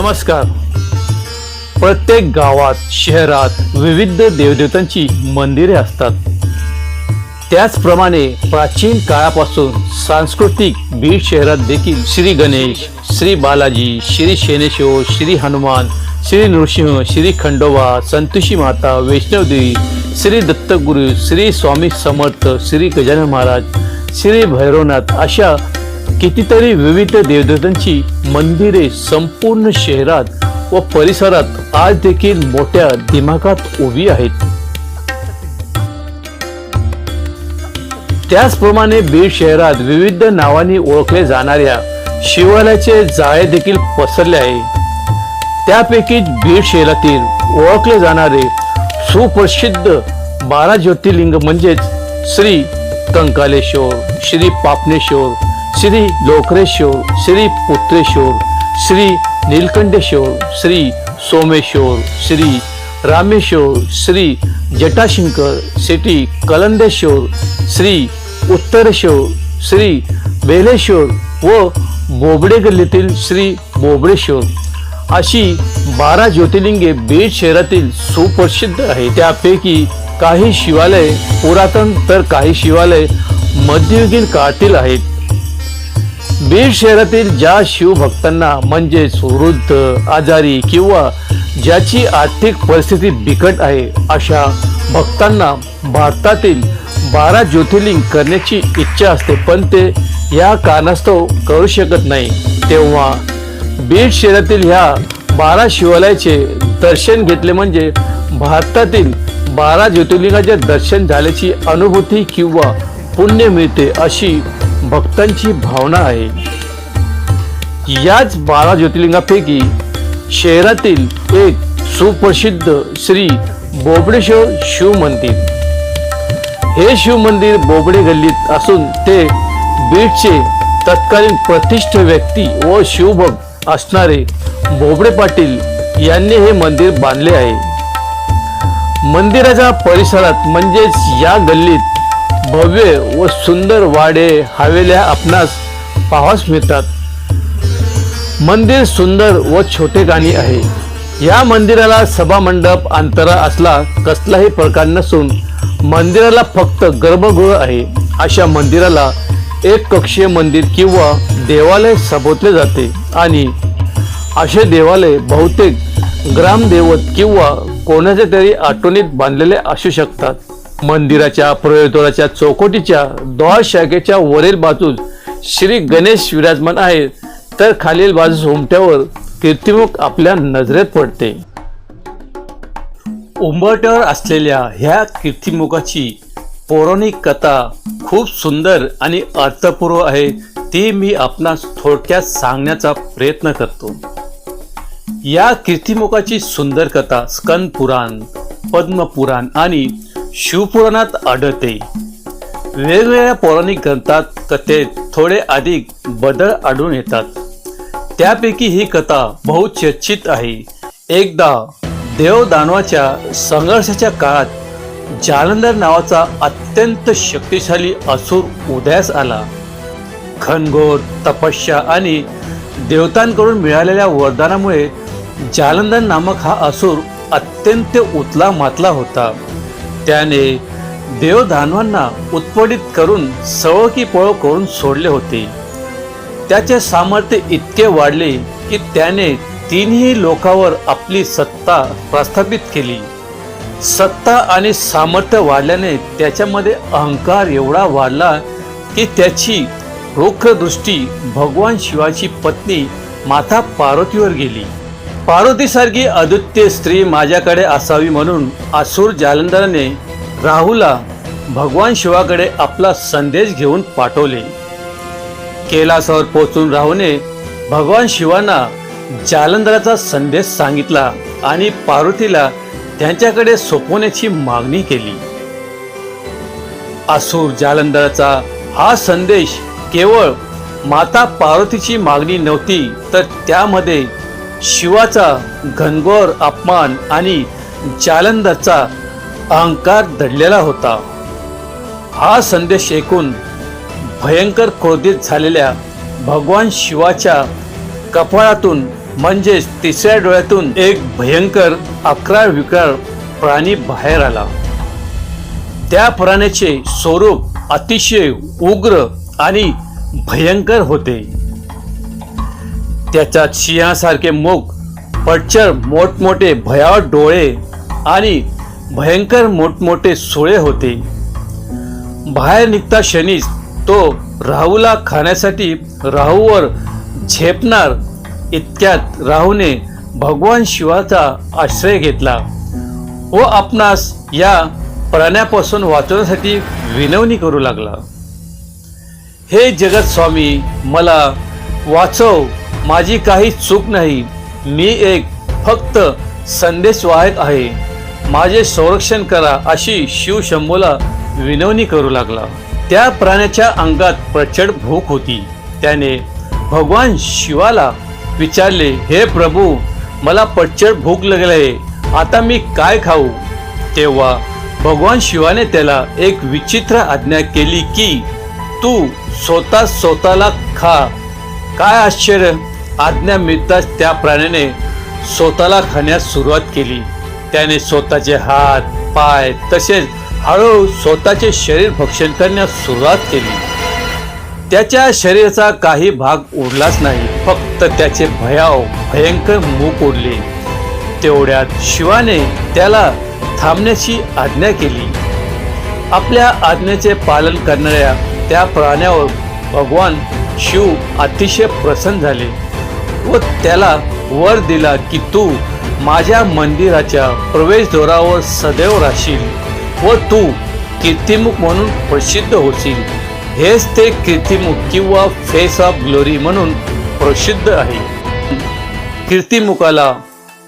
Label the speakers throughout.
Speaker 1: नमस्कार. प्रत्येक गावात शहरात विविध देवदेवतांची मंदिरे असतात. त्याचप्रमाणे प्राचीन काळापासून सांस्कृतिक बीड शहरात देखील श्री गणेश, श्री बालाजी, श्री शेनेश्वर, श्री हनुमान, श्री नृसिंह, श्री खंडोबा, संतोषी माता, वैष्णवदेवी, श्री दत्तगुरु, श्री स्वामी समर्थ, श्री गजानन महाराज, श्री भैरवनाथ अशा कितीतरी विविध देवदेवतांची मंदिरे संपूर्ण शहरात व परिसरात आज देखील मोठ्या दिमागात उभी आहेत. त्याचप्रमाणे बीड शहरात विविध नावांनी ओळखले जाणाऱ्या शिवालयाचे जाळे देखील पसरले आहे. त्यापैकी बीड शहरातील ओळखले जाणारे सुप्रसिद्ध 12 ज्योतिर्लिंग म्हणजेच श्री कंकालेश्वर, श्री पापनेश्वर, श्री लोकरेश्वर, श्री पुत्रेश्वर, श्री नीलकंठेश्वर, श्री सोमेश्वर, श्री रामेश्वर, श्री जटाशंकर, श्री कलंदेश्वर, श्री उत्तरेश्वर, श्री बेलेश्वर व बोबडे गल्लीतील श्री बोबडेश्वर अशी 12 ज्योतिर्लिंगे बीड शहरातील सुप्रसिद्ध आहेत. त्यापैकी काही शिवालय पुरातन तर काही शिवालय मध्ययुगीन काळातील आहेत. बीड शहरातील ज्या शिवभक्तांना म्हणजेच वृद्ध, आजारी किंवा ज्याची आर्थिक परिस्थिती बिकट आहे अशा भक्तांना भारतातील 12 ज्योतिर्लिंग करण्याची इच्छा असते, पण ते या कारणास्तव करू शकत नाही. तेव्हा बीड शहरातील ह्या 12 शिवालयाचे दर्शन घेतले म्हणजे भारतातील 12 ज्योतिर्लिंगाचे दर्शन झाल्याची अनुभूती किंवा पुण्य मिळते अशी भक्तांची भावना आहे. याच 12 ज्योतिर्लिंगापैकी शहरातील एक सुप्रसिद्ध श्री बोबडेश्वर शिव मंदिर. हे शिव मंदिर बोबडे गल्लीत असून ते बीडचे तत्कालीन प्रतिष्ठित व्यक्ती व शिवभक्त असणारे बोबडे पाटील यांनी हे मंदिर बांधले आहे. मंदिराच्या परिसरात म्हणजेच या गल्लीत भव्य व सुंदर वाडे हवेल्या आपणास पाहावयास मिळतात. मंदिर सुंदर व छोटेखानी आहे. या मंदिराला सभामंडप अंतरा असला कसलाही प्रकार नसून मंदिराला फक्त गर्भगृह आहे. अशा मंदिराला एक कक्षीय मंदिर किंवा देवालय संबोधले जाते आणि असे देवालय बहुतेक ग्रामदेवत किंवा कोणाच्या तरी आठवणीत बांधलेले असू शकतात. मंदिराच्या प्रवेशद्वाराच्या चौकटीच्या द्वार शाखेच्या वरील बाजूस श्री गणेश विराजमान आहेत, तर खालील बाजूस उमट्यावर कीर्तिमुख आपल्या नजरेत पडते. उंबरठ्यावर असलेल्या ह्या कीर्तिमुखाची पौराणिक कथा खूप सुंदर आणि अर्थपूर्ण आहे. ती मी आपणास थोडक्यात सांगण्याचा प्रयत्न करतो. या कीर्तिमुखाची सुंदर कथा स्कंद पुराण, पद्मपुराण आणि शिवपुराणात आढळते. वेगवेगळ्या पौराणिक ग्रंथात कथेत थोडे अधिक बदल आढळून येतात. त्यापैकी ही कथा बहुचर्चित आहे. एकदा देवदानवाच्या संघर्षाच्या काळात जालंधर नावाचा अत्यंत शक्तिशाली असुर उदयास आला. घनघोर तपस्या आणि देवतांकडून मिळालेल्या वरदानामुळे जालंधर नामक हा असुर अत्यंत उतला मातला होता. त्याने देवदानवांना उत्पीडित करून सवकी पळो करून सोडले होते. त्याचे सामर्थ्य इतके वाढले की त्याने तिन्ही लोकांवर आपली सत्ता प्रस्थापित केली. सत्ता आणि सामर्थ्य वाढल्याने त्याच्यामध्ये अहंकार एवढा वाढला की त्याची रुक्ष दृष्टी भगवान शिवाची पत्नी माता पार्वतीवर गेली. पार्वतीसारखी अद्वितीय स्त्री माझ्याकडे असावी म्हणून असुर जालंधराने राहूला भगवान शिवाकडे आपला संदेश घेऊन पाठवले. कैलासावर पोहोचून राहूने भगवान शिवांना जालंधराचा संदेश सांगितला आणि पार्वतीला त्यांच्याकडे सोपवण्याची मागणी केली. असुर जालंधराचा हा संदेश केवळ माता पार्वतीची मागणी नव्हती, तर त्यामध्ये शिवाचा घनघोर अपमान आणि जालंधरचा अहंकार दडलेला होता. हा संदेश ऐकून भयंकर क्रोधित झालेल्या भगवान शिवाच्या कपाळातून म्हणजेच तिसऱ्या डोळ्यातून एक भयंकर अक्राळ विक्राळ प्राणी बाहेर आला. त्या प्राण्याचे स्वरूप अतिशय उग्र आणि भयंकर होते. त्याच्या सिंहासारखे मुख, पटचर मोठमोठे भयावह डोळे आणि भयंकर मोठमोठे सुळे होते. बाहेर निघता क्षणीच तो राहूला खाण्यासाठी राहूवर झेपणार इतक्यात राहूने भगवान शिवाचा आश्रय घेतला व आपणास या प्राण्यापासून वाचवण्यासाठी विनवणी करू लागला. हे जगत स्वामी, मला वाचव, माझी काही चूक नाही, मी एक फक्त संदेशवाहक आहे, माझे संरक्षण करा, अशी शिवशंभूला विनवणी करू लागला. त्या प्राण्याच्या अंगात प्रचंड भूक होती. त्याने भगवान शिवाला विचारले, हे प्रभू, मला प्रचंड भूक लागली आहे, आता मी काय खाऊ? तेव्हा भगवान शिवाने त्याला एक विचित्र आज्ञा केली की तू स्वतःला खा. काय आश्चर्य! आज्ञा मिळताच त्या प्राण्याने स्वतःला खाण्यास सुरुवात केली. त्याने स्वतःचे हात, पाय तसेच हळूहळू स्वतःचे शरीर भक्षण करण्यास सुरुवात केली. त्याच्या शरीराचा काही भाग उरलाच नाही, फक्त त्याचे भयंकर मुख उरले. तेवढ्यात शिवाने त्याला थांबण्याची आज्ञा केली. आपल्या आज्ञेचे पालन करणाऱ्या त्या प्राण्यावर भगवान शिव अतिशय प्रसन्न झाले व त्याला वर दिला की तू माझ्या मंदिराच्या प्रवेशद्वारावर सदैव राहशील व तू कीर्तिमुख म्हणून प्रसिद्ध होशील. हेच ते कीर्तिमुख किंवा फेस ऑफ ग्लोरी म्हणून प्रसिद्ध आहे. कीर्तिमुखाला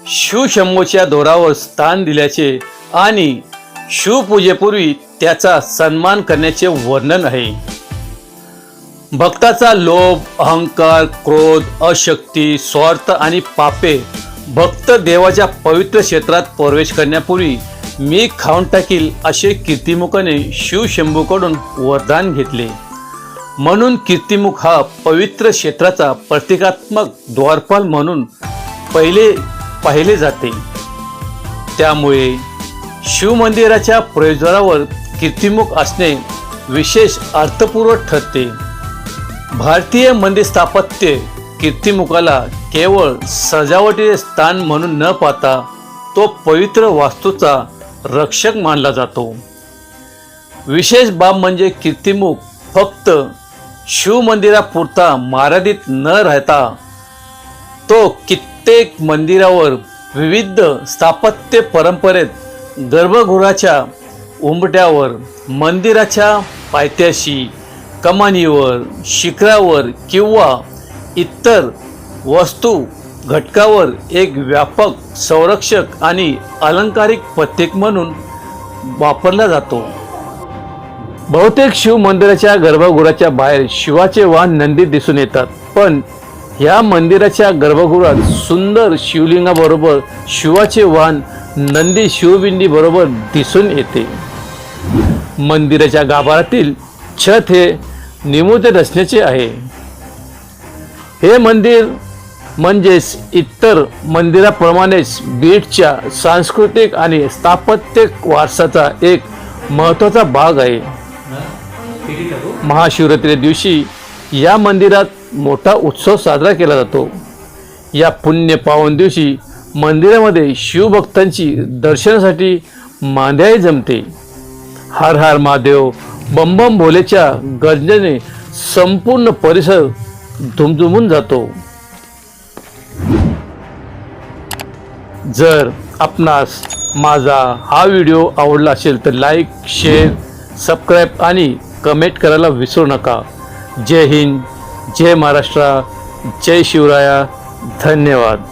Speaker 1: शिवशंभूच्या दोरावर स्थान दिल्याचे आणि शिवपूजेपूर्वी त्याचा सन्मान करण्याचे वर्णन आहे. भक्ताचा लोभ, अहंकार, क्रोध, अशक्ती, स्वार्थ आणि पापे भक्त देवाच्या पवित्र क्षेत्रात प्रवेश करण्यापूर्वी मी खाऊन टाकील असे कीर्तिमुखाने शिवशंभूकडून वरदान घेतले. म्हणून कीर्तिमुख हा पवित्र क्षेत्राचा प्रतिकात्मक द्वारपाल म्हणून पाहिले जाते. त्यामुळे शिवमंदिराच्या प्रवेशद्वारावर कीर्तिमुख असणे विशेष अर्थपूर्ण ठरते. भारतीय मंदिर स्थापत्य कीर्तिमुखाला केवळ सजावटीचे स्थान म्हणून न पाहता तो पवित्र वास्तूचा रक्षक मानला जातो. विशेष बाब म्हणजे कीर्तिमुख फक्त शिवमंदिरापुरता मर्यादित न राहता तो कित्येक मंदिरावर विविध स्थापत्य परंपरेत, गर्भगृहाच्या उंबरठ्यावर, मंदिराच्या पायथ्याशी, कमानीवर, शिखरावर किंवा इतर वस्तू घटकावर एक व्यापक संरक्षक आणि अलंकारिक प्रतीक म्हणून वापरला जातो. बहुतेक शिव मंदिराच्या गर्भगृहाच्या बाहेर शिवाचे वाहन नंदी दिसून येतात, पण या मंदिराच्या गर्भगृहात सुंदर शिवलिंगाबरोबर शिवाचे वाहन नंदी शिवबिंदी बरोबर दिसून येते. मंदिराच्या गाभाऱ्यातील छत हे निमुळते रचनेचे आहे. हे मंदिर म्हणजेच इतर मंदिराप्रमाणेच बीडच्या सांस्कृतिक आणि स्थापत्य वारसाचा एक महत्त्वाचा भाग आहे. महाशिवरात्री दिवशी या मंदिरात मोठा उत्सव साजरा केला जातो. या पुण्य पावन दिवशी मंदिरामध्ये शिवभक्तांची दर्शनासाठी मांद्याही जमते. हर हर महादेव, बम बम भोलेच्या गर्जनेने संपूर्ण परिसर दुमदुमून जातो. जर आपणास माझा हा व्हिडिओ आवडला असेल तर लाईक, शेअर, सबस्क्राईब आणि कमेंट करायला विसरू नका. जय हिंद, जय महाराष्ट्र, जय शिवराया. धन्यवाद.